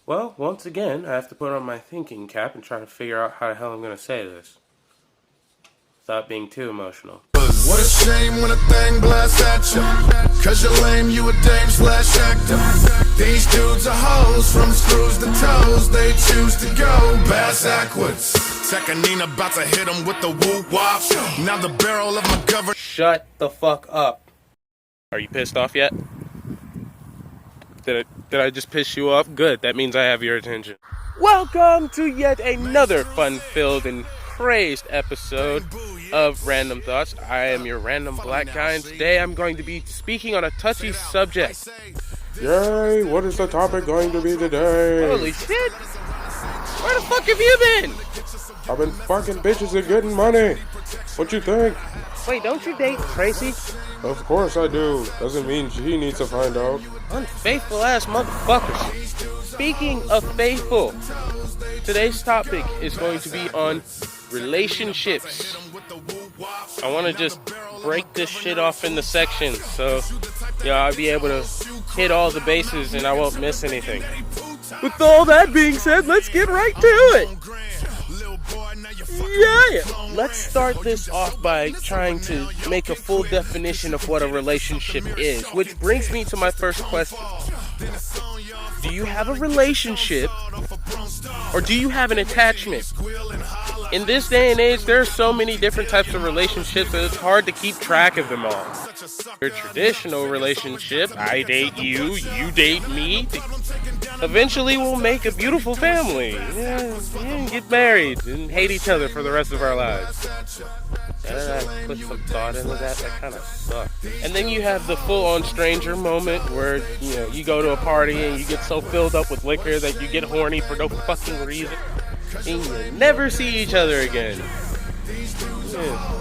Well, once again, I have to put on my thinking cap and try to figure out how the hell I'm going to say this without being too emotional. What a shame when a thing blasts at you. Cause you're lame, you a dame slash actor. These dudes are hoes from screws to toes. They choose to go bass backwards. Tekanina about to hit them with the woo wop. Now the barrel of my government. Shut the fuck up. Are you pissed off yet? Did I just piss you off? Good, that means I have your attention. Welcome to yet another fun-filled and crazed episode of Random Thoughts. I am your random black guy, and today I'm going to be speaking on a touchy subject. Yay, what is the topic going to be today? Holy shit! Where the fuck have you been? I've been fucking bitches and getting money. What you think? Wait, don't you date Tracy? Of course I do. Doesn't mean she needs to find out. Unfaithful ass motherfuckers. Speaking of faithful, today's topic is going to be on relationships. I want to just break this shit off into sections so I'll be able to hit all the bases and I won't miss anything. With all that being said, let's get right to it. Yeah! Let's start this off by trying to make a full definition of what a relationship is, which brings me to my first question. Do you have a relationship, or do you have an attachment? In this day and age, there are so many different types of relationships that it's hard to keep track of them all. Your traditional relationship, I date you, you date me, eventually we'll make a beautiful family. Yeah, get married and hate each other for the rest of our lives. I put some thought into that. That kind of sucked. And then you have the full-on stranger moment where, you go to a party and you get so filled up with liquor that you get horny for no fucking reason. And you never see each other again. Yeah.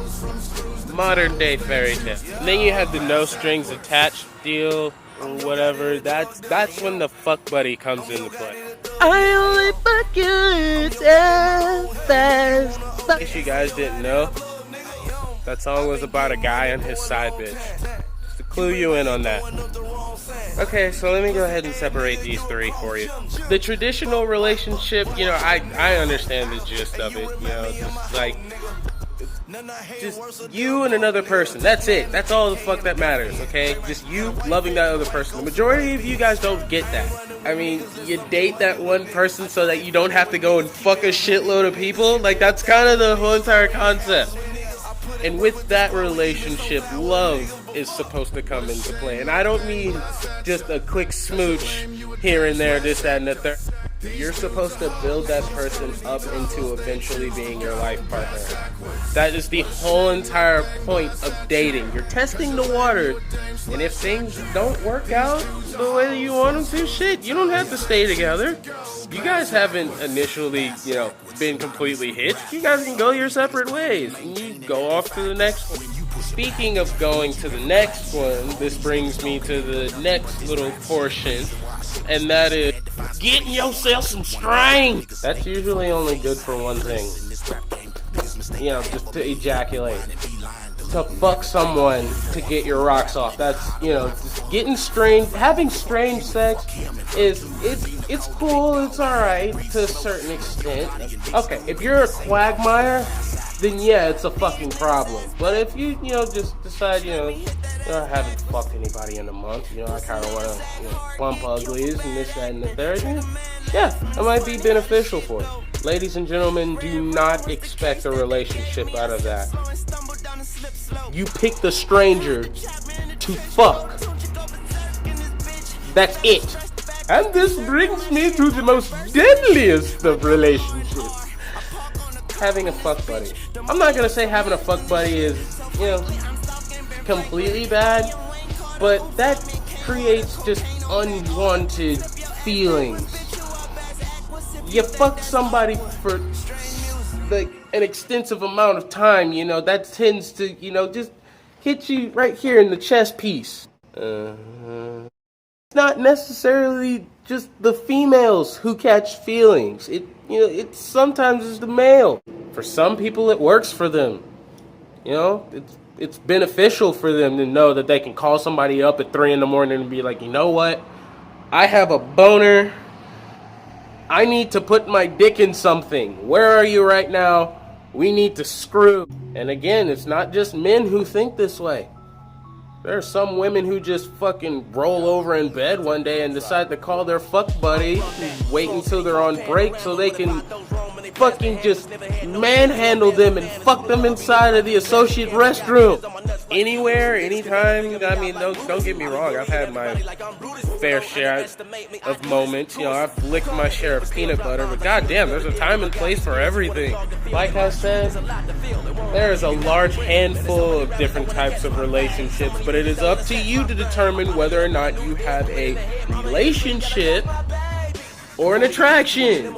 Modern day fairy tale. And then you have the no strings attached deal or whatever. That's when the fuck buddy comes into play. I only fuck you too fast. In case you guys didn't know, that song was about a guy and his side bitch. Just to clue you in on that. Okay, so let me go ahead and separate these three for you. The traditional relationship, I understand the gist of it. Just you and another person. That's it. That's all the fuck that matters, okay? Just you loving that other person. The majority of you guys don't get that. I mean, you date that one person so that you don't have to go and fuck a shitload of people. Like, that's kind of the whole entire concept. And with that relationship, love is supposed to come into play. And I don't mean just a quick smooch here and there, this, that, and the third. You're supposed to build that person up into eventually being your life partner. That is the whole entire point of dating. You're testing the water. And if things don't work out the way that you want them to, shit, you don't have to stay together. You guys haven't initially, been completely hitched. You guys can go your separate ways. And you go off to the next one. Speaking of going to the next one, this brings me to the next little portion. And that is getting yourself some string. That's usually only good for one thing. Just to ejaculate. To fuck someone to get your rocks off. That's, just getting strange. Having strange sex it's cool, it's alright to a certain extent. Okay, if you're a quagmire, then yeah, it's a fucking problem. But if you, just decide, I haven't fucked anybody in a month, I kind of want to, bump uglies and this, that, and the third, yeah, that might be beneficial for you. Ladies and gentlemen, do not expect a relationship out of that. You pick the stranger to fuck. That's it. And this brings me to the most deadliest of relationships. Having a fuck buddy. I'm not gonna say having a fuck buddy is, completely bad, but that creates just unwanted feelings. You fuck somebody for an extensive amount of time, that tends to, just hit you right here in the chest piece. It's not necessarily just the females who catch feelings. It sometimes is the male. For some people, it works for them. It's beneficial for them to know that they can call somebody up at 3 a.m. and be like, you know what? I have a boner. I need to put my dick in something. Where are you right now? We need to screw. And again, it's not just men who think this way. There are some women who just fucking roll over in bed one day and decide to call their fuck buddy, wait until they're on break so they can fucking just manhandle them and fuck them inside of the associate restroom. Anywhere, anytime. I mean, don't get me wrong. I've had my fair share of moments. You know, I've licked my share of peanut butter, but goddamn, there's a time and place for everything. Like I said, there is a large handful of different types of relationships, but it is up to you to determine whether or not you have a relationship or an attraction.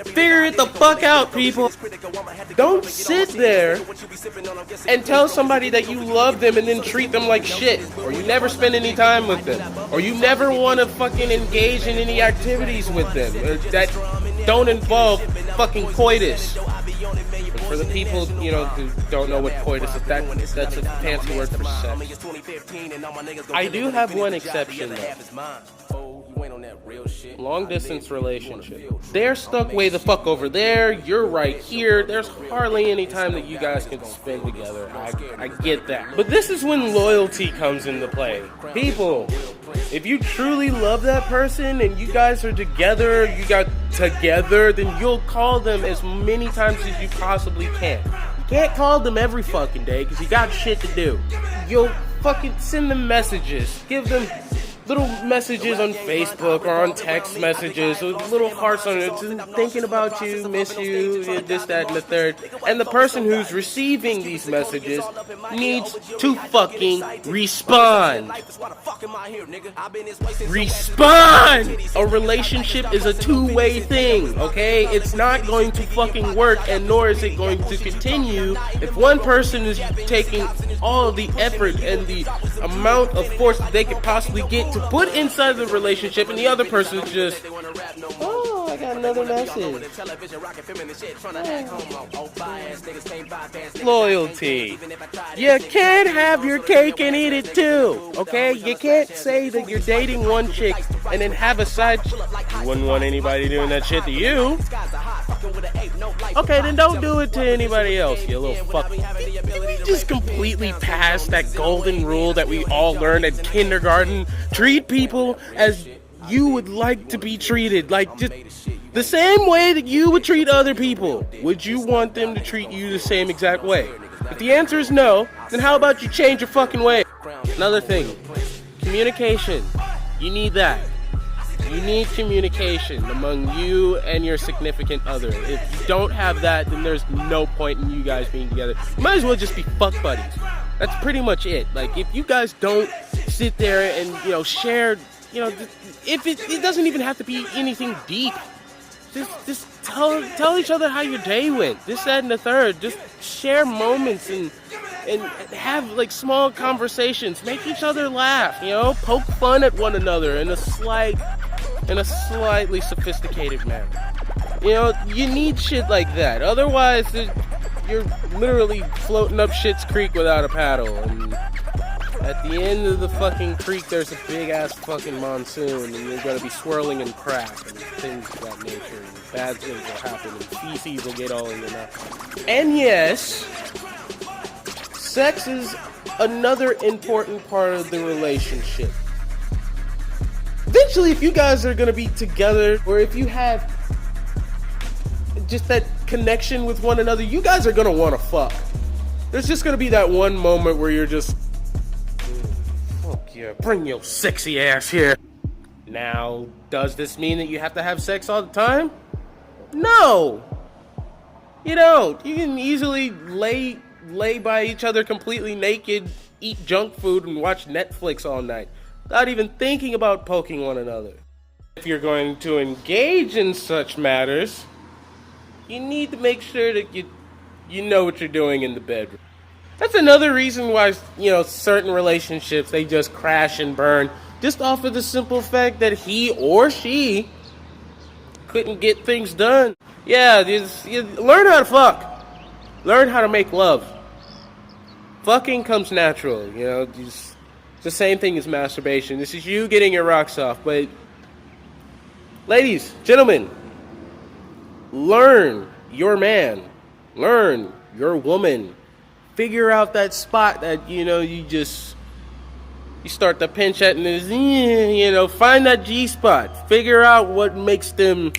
Figure it the fuck out, people. Don't sit there and tell somebody that you love them and then treat them like shit, or you never spend any time with them, or you never want to fucking engage in any activities with them that don't involve fucking coitus. And for the people, you know, who don't know what coitus is, that's a fancy word for sex. I do have one exception though. Long distance relationship. They're stuck way the fuck over there. You're right here. There's hardly any time that you guys can spend together. I get that. But this is when loyalty comes into play. People, if you truly love that person and you guys are together, you got together, then you'll call them as many times as you possibly can. You can't call them every fucking day because you got shit to do. You'll fucking send them messages. Give them little messages on Facebook or on text messages with little hearts on it, thinking about you, miss you, this, that, and the third. And the person who's receiving these messages needs to fucking respond. Respond! A relationship is a two-way thing, okay? It's not going to fucking work, and nor is it going to continue if one person is taking all of the effort and the amount of force that they could possibly get to put inside the relationship, and the other person is just, oh, I got another message. Loyalty. You can't have your cake and eat it too, okay? You can't say that you're dating one chick and then have a side chick. You wouldn't want anybody doing that shit to you. Okay, then don't do it to anybody else, you little fuck. Did we just completely pass that golden rule that we all learned at kindergarten? Treat people as you would like to be treated, like just the same way that you would treat other people. Would you want them to treat you the same exact way? If the answer is no, then how about you change your fucking way? Another thing, communication. You need that. You need communication among you and your significant other. If you don't have that, then there's no point in you guys being together. You might as well just be fuck buddies. That's pretty much it. Like, if you guys don't sit there and, you know, share, you know, if it doesn't even have to be anything deep. Just tell each other how your day went. This, that, and the third. Just share moments and have like small conversations. Make each other laugh. You know, poke fun at one another in a slightly sophisticated manner. You know, you need shit like that. Otherwise, you're literally floating up shit's creek without a paddle. And at the end of the fucking creek, there's a big ass fucking monsoon, and you're gonna be swirling in crack and things of that nature. And bad things will happen, and feces will get all in your mouth. And yes, sex is another important part of the relationship. Eventually, if you guys are gonna be together, or if you have just that connection with one another, you guys are gonna wanna fuck. There's just gonna be that one moment where you're just, fuck yeah, bring your sexy ass here. Now, does this mean that you have to have sex all the time? No! You don't. You can easily lay by each other completely naked, eat junk food, and watch Netflix all night, without even thinking about poking one another. If you're going to engage in such matters, you need to make sure that you know what you're doing in the bedroom. That's another reason why, you know, certain relationships, they just crash and burn, just off of the simple fact that he or she couldn't get things done. Yeah, you learn how to fuck. Learn how to make love. Fucking comes natural, you know. It's the same thing as masturbation. This is you getting your rocks off, but Ladies, gentlemen, learn your man. Learn your woman. Figure out that spot that, you start to pinch at and find that G spot. Figure out what makes them,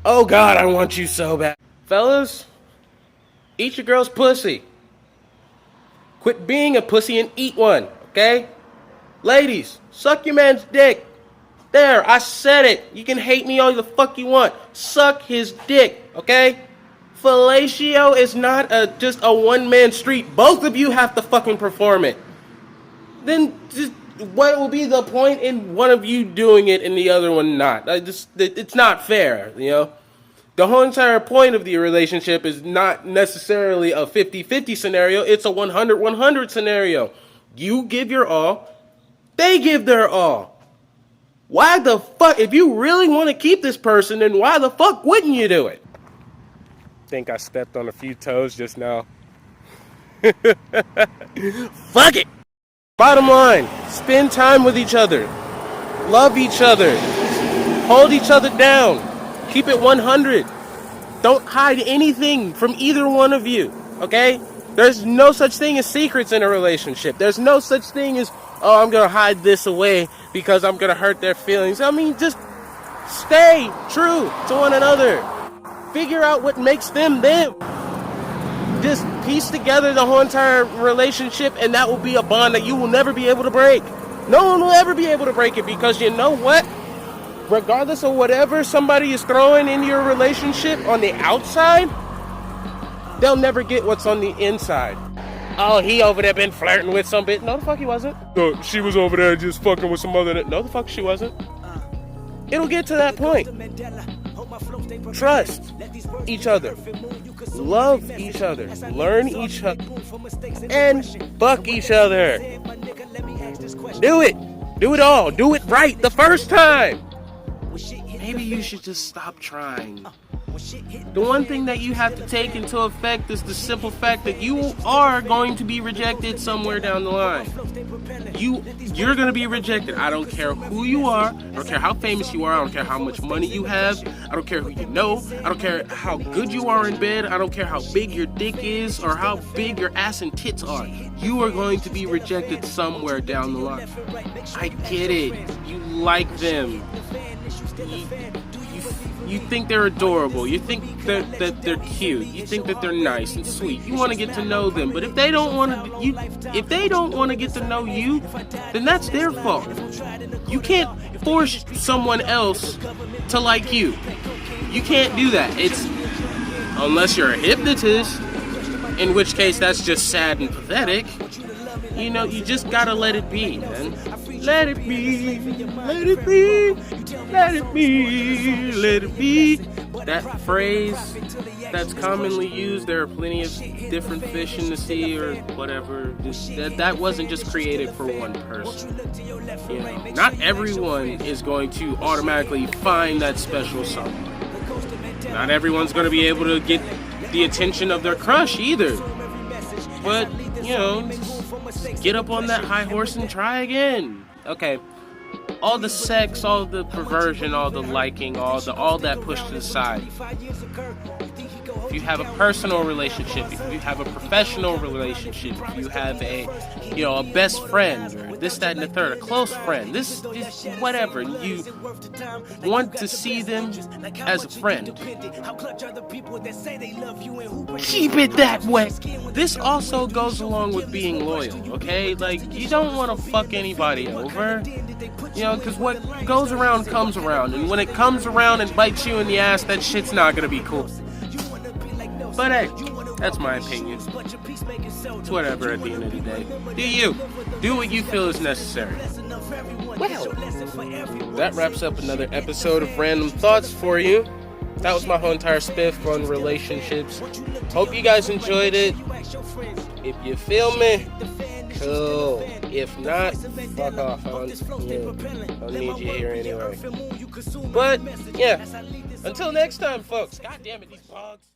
oh God, I want you so bad. Fellas, eat your girl's pussy. Quit being a pussy and eat one, okay? Ladies, suck your man's dick. There, I said it. You can hate me all the fuck you want. Suck his dick, okay? Fellatio is not just a one-man street. Both of you have to fucking perform it. Then just what will be the point in one of you doing it and the other one not? It's not fair, The whole entire point of the relationship is not necessarily a 50-50 scenario. It's a 100-100 scenario. You give your all. They give their all. Why the fuck? If you really want to keep this person, then why the fuck wouldn't you do it? Think I stepped on a few toes just now. Fuck it. Bottom line, spend time with each other. Love each other. Hold each other down. Keep it 100. Don't hide anything from either one of you, okay? There's no such thing as secrets in a relationship. There's no such thing as, oh, I'm going to hide this away because I'm going to hurt their feelings. I mean, just stay true to one another. Figure out what makes them them. Just piece together the whole entire relationship, and that will be a bond that you will never be able to break. No one will ever be able to break it, because you know what? Regardless of whatever somebody is throwing in your relationship on the outside, they'll never get what's on the inside. Oh, he over there been flirting with some bitch. No, the fuck he wasn't. No, she was over there just fucking with some other. No, the fuck she wasn't. It'll get to that point. Trust each other. Love each other. Learn each other. And fuck each other. Do it. Do it all. Do it right the first time. Maybe you should just stop trying. The one thing that you have to take into effect is the simple fact that you are going to be rejected somewhere down the line. You're going to be rejected. I don't care who you are. I don't care how famous you are. I don't care how much money you have. I don't care who you know. I don't care how good you are in bed. I don't care how big your dick is or how big your ass and tits are. You are going to be rejected somewhere down the line. I get it. You like them. You think they're adorable. You think that they're cute. You think that they're nice and sweet. You want to get to know them. But if they don't want to get to know you, then that's their fault. You can't force someone else to like you. You can't do that. It's unless you're a hypnotist, in which case that's just sad and pathetic. You just gotta let it be, man. Let it be, let it be, let it be, let it be. That phrase that's commonly used, there are plenty of different fish in the sea or whatever. That wasn't just created for one person. Not everyone is going to automatically find that special someone. Not everyone's going to be able to get the attention of their crush either. But, get up on that high horse and try again. Okay, all the sex, all the perversion, all the liking, all that pushed to the side. If you have a personal relationship, if you have a professional relationship, if you have a best friend, or this, that, and the third, a close friend, this whatever, you want to see them as a friend, keep it that way. This also goes along with being loyal, okay? Like, you don't want to fuck anybody over, because what goes around comes around, and when it comes around and bites you in the ass, that shit's not gonna be cool. But hey, that's my opinion. It's whatever at the end of the day. Do what you feel is necessary. Well, that wraps up another episode of Random Thoughts for you. That was my whole entire spiff on relationships. Hope you guys enjoyed it. If you feel me, cool. If not, fuck off. I don't need you here anyway. But, yeah. Until next time, folks. God damn it, these bugs.